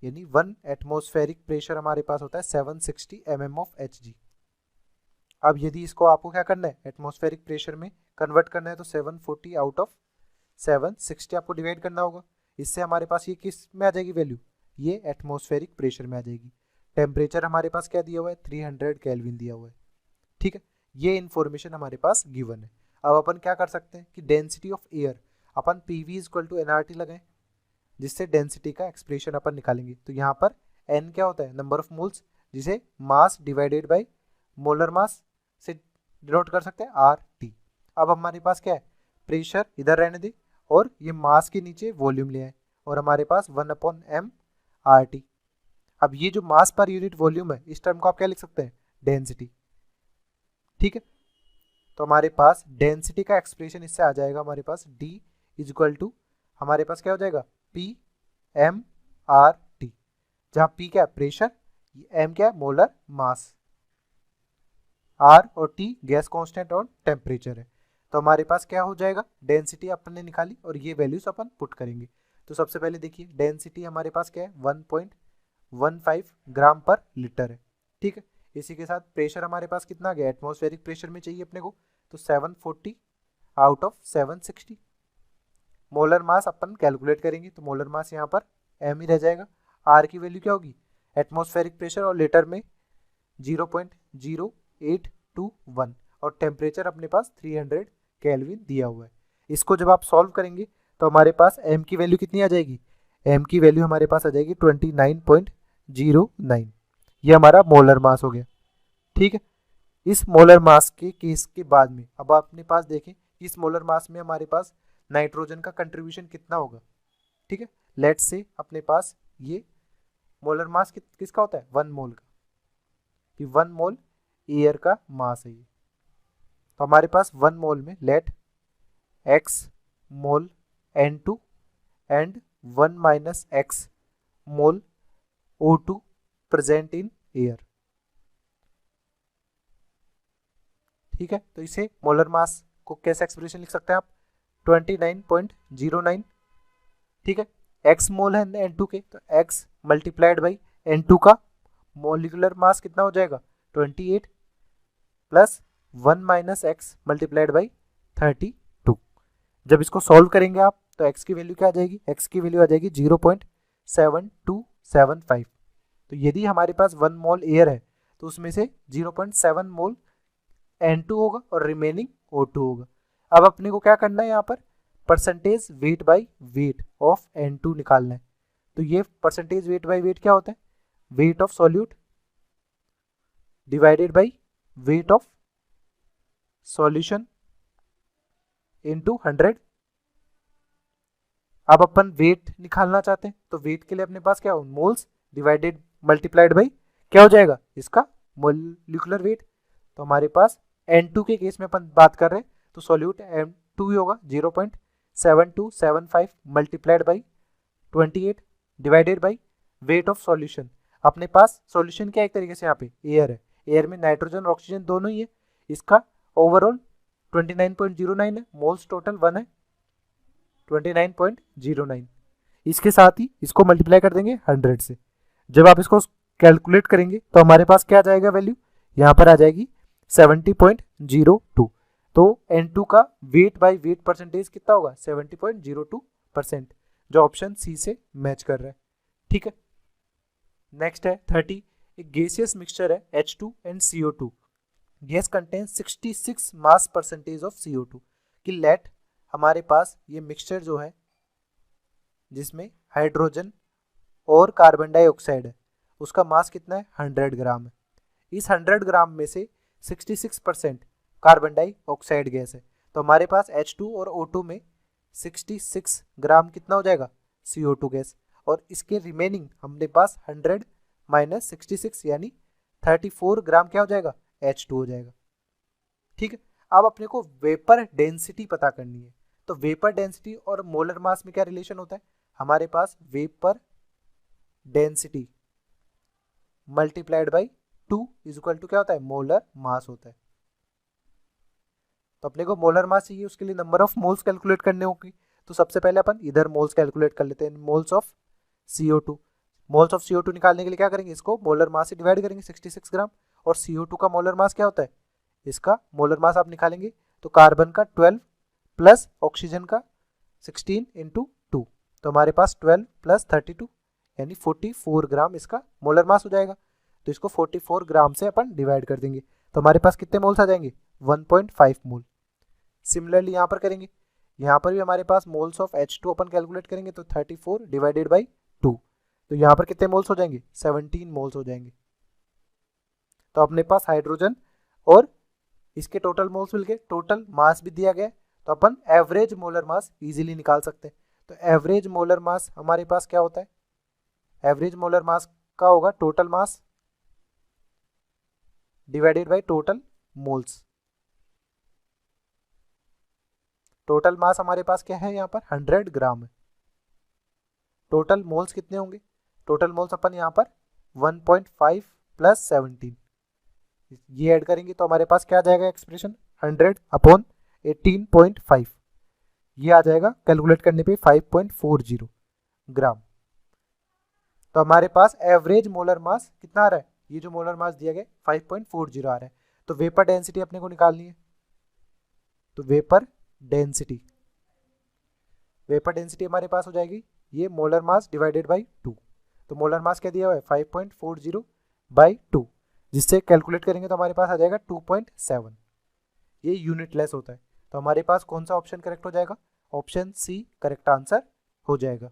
यानी 1 एटमॉस्फेरिक प्रेशर हमारे पास होता है 760 mm ऑफ Hg। अब यदि इसको आपको क्या करना है एटमॉस्फेरिक प्रेशर में कन्वर्ट करना है तो 740 आउट ऑफ 760 आपको डिवाइड करना होगा। इससे हमारे पास ये किस में आ जाएगी वैल्यू, ये एटमॉस्फेरिक प्रेशर में आ जाएगी। टेम्परेचर हमारे पास क्या दिया हुआ है 300 केल्विन दिया हुआ है। ठीक है, ये इन्फॉर्मेशन हमारे पास गिवन है। अब अपन क्या कर सकते हैं कि डेंसिटी ऑफ एयर अपन PV इक्वल टू nRT लगाएं, जिससे डेंसिटी का एक्सप्रेशन अपन निकालेंगे। तो यहाँ पर n क्या होता है नंबर ऑफ मोल्स, जिसे mass divided by molar mass से डिनोट कर सकते हैं RT। अब हमारे पास क्या है प्रेशर इधर रहने दे और ये मास के नीचे वॉल्यूम ले आए और हमारे पास 1/m RT। अब ये जो मास पर यूनिट वॉल्यूम है इस टर्म को आप क्या लिख सकते हैं डेंसिटी। ठीक है, तो हमारे पास डेंसिटी का एक्सप्रेशन इससे आ जाएगा हमारे पास D इज इक्वल टू हमारे पास क्या हो जाएगा PmRT, जहाँ P क्या है प्रेशर, M क्या है मोलर मास, R और T गैस कांस्टेंट और टेम्परेचर है। तो हमारे पास क्या हो जाएगा डेंसिटी अपन ने निकाली और ये वैल्यूज अपन पुट करेंगे। तो सबसे पहले देखिए डेंसिटी हमारे पास क्या है 1.15 ग्राम पर लीटर है। ठीक है, इसी के साथ प्रेशर हमारे पास कितना आ गया एटमॉस्फेरिक प्रेशर में चाहिए अपने को, तो 740 out of 760। Molar mass upon calculate करेंगे तो मोलर मास यहाँ पर m ही रह जाएगा। R की वैल्यू क्या होगी एटमॉस्फेरिक प्रेशर और लीटर में 0.0821 और टेम्परेचर अपने पास 300 केल्विन दिया हुआ है। इसको जब आप सॉल्व करेंगे तो हमारे पास m की वैल्यू कितनी आ जाएगी, m की वैल्यू हमारे पास आ जाएगी 29.09। ये हमारा मोलर मास हो गया। ठीक है, इस मोलर मास के केस के बाद में अब अपने पास देखें कि इस मोलर मास में हमारे पास नाइट्रोजन का कंट्रीब्यूशन कितना होगा। ठीक है, लेट्स से अपने पास ये मोलर मास किसका होता है, 1 मोल का, कि 1 मोल एयर का मास है ये। तो हमारे पास 1 मोल में let x mole N2 and 1 minus x mole O2 present in air. ठीक है, तो इसे मोलर मास को कैसे एक्सप्रेशन लिख सकते हैं आप, 29.09। ठीक है, x मोल है N2 के, तो x मल्टीप्लाइड बाई N2 का मोलिकुलर मास कितना हो जाएगा 28 plus 1 minus x multiplied by 32। जब इसको सॉल्व करेंगे आप तो x की वैल्यू क्या आ जाएगी, x की वैल्यू आ जाएगी 0.7275। तो यदि हमारे पास 1 मोल एयर है तो उसमें से 0.7 मोल N2 होगा और रिमेनिंग O2 होगा। अब अपने को क्या करना है, यहाँ पर percentage weight by weight of N2 निकालना है। तो ये परसेंटेज वेट बाई वेट क्या होता है, weight of solute divided by weight of solution into 100। अब अपन वेट निकालना चाहते हैं तो वेट के लिए अपने पास क्या हो, मोल्स डिवाइडेड मल्टीप्लाइड बाई क्या हो जाएगा इसका मोलिकुलर वेट। तो हमारे पास N2 के केस में अपन बात कर रहे हैं तो सॉल्यूट M2 ही होगा 0.7275 multiplied by 28 divided by weight of solution. अपने पास सॉल्यूशन क्या एक तरीके से यहाँ पे एयर है, एयर में नाइट्रोजन और ऑक्सीजन दोनों ही है। इसका ओवरऑल 29.09 है, मोल्स टोटल 1 है 29.09। इसके साथ ही इसको मल्टीप्लाई कर देंगे 100 से। जब आप इसको कैलकुलेट करेंगे तो हमारे पास क्या आ जाएगा वैल्यू, यहाँ पर आ जाएगी 70.02। तो N2 का वेट बाई वेट परसेंटेज कितना होगा 70.02%, जो ऑप्शन सी से मैच कर रहा है। ठीक है, नेक्स्ट है 30। एक गैसियस मिक्सचर है H2 and CO2। Gas contains 66 mass percentage of CO2 कि लेट हमारे पास ये मिक्सचर जो है जिसमें हाइड्रोजन और कार्बन डाइऑक्साइड है उसका मास कितना है 100 ग्राम है। इस 100 ग्राम में से 66% कार्बन डाइऑक्साइड गैस है। तो हमारे पास H2 और O2 में 66 ग्राम कितना हो जाएगा CO2 गैस, और इसके रिमेनिंग हमने पास 100 माइनस 66 यानी 34 ग्राम क्या हो जाएगा H2 हो जाएगा। ठीक है, अब अपने को वेपर डेंसिटी पता करनी है। तो वेपर डेंसिटी और मोलर मास में क्या रिलेशन होता है, हमारे पास vapour density multiplied by 2 is equal to क्या होता है मोलर मास होता है। तो अपने को मोलर मास चाहिए, उसके लिए नंबर ऑफ मोल्स कैलकुलेट करने होंगे। तो सबसे पहले अपन इधर मोल्स कैलकुलेट कर लेते हैं, moles of CO2। Moles of CO2 निकालने के लिए क्या करेंगे, इसको मोलर मास से डिवाइड करेंगे 66 ग्राम, और CO2 का मोलर मास क्या होता है, इसका मोलर मास आप निकालेंगे तो कार्बन का 12 प्लस ऑक्सीजन का 16 इंटू 2, तो हमारे पास 12 प्लस 32 यानी 44 ग्राम इसका मोलर मास हो जाएगा। तो इसको 44 ग्राम से अपन डिवाइड कर देंगे तो हमारे पास कितने मोल्स आ जाएंगे 1.5 मोल। सिमिलरली यहाँ पर करेंगे, यहाँ पर भी हमारे पास मोल्स ऑफ H2 अपन कैलकुलेट करेंगे तो 34 डिवाइडेड बाई 2, तो यहाँ पर कितने मोल्स हो जाएंगे 17 मोल्स हो जाएंगे। तो अपने पास हाइड्रोजन और इसके टोटल मोल्स मिलके टोटल मास भी दिया गया है, तो अपन एवरेज मोलर मास इजीली निकाल सकते हैं। तो एवरेज मोलर मास हमारे पास क्या होता है, एवरेज मोलर मास का होगा total mass divided by total moles. Total mass हमारे पास क्या है यहाँ पर 100 ग्राम है। टोटल मोल्स कितने होंगे, टोटल मोल्स अपन यहाँ पर 1.5 प्लस 17 ये ऐड करेंगे तो हमारे पास क्या आ जाएगा एक्सप्रेशन 100 अपॉन 18.5, ये आ जाएगा कैलकुलेट करने पे 5.40 ग्राम। तो हमारे पास एवरेज मोलर मास कितना आ रहा है, ये जो मोलर मास दिया गया 5.40 आ रहा है। तो वेपर डेंसिटी अपने को निकालनी है, तो वेपर डेंसिटी हमारे पास हो जाएगी ये मोलर मास डिवाइडेड बाई 2। तो मोलर मास क्या दिया हुआ है 5.40 बाई 2। जिससे कैलकुलेट करेंगे तो हमारे पास आ जाएगा 2.7। ये यूनिट लेस होता है। तो हमारे पास कौन सा ऑप्शन करेक्ट हो जाएगा? ऑप्शन सी करेक्ट आंसर हो जाएगा।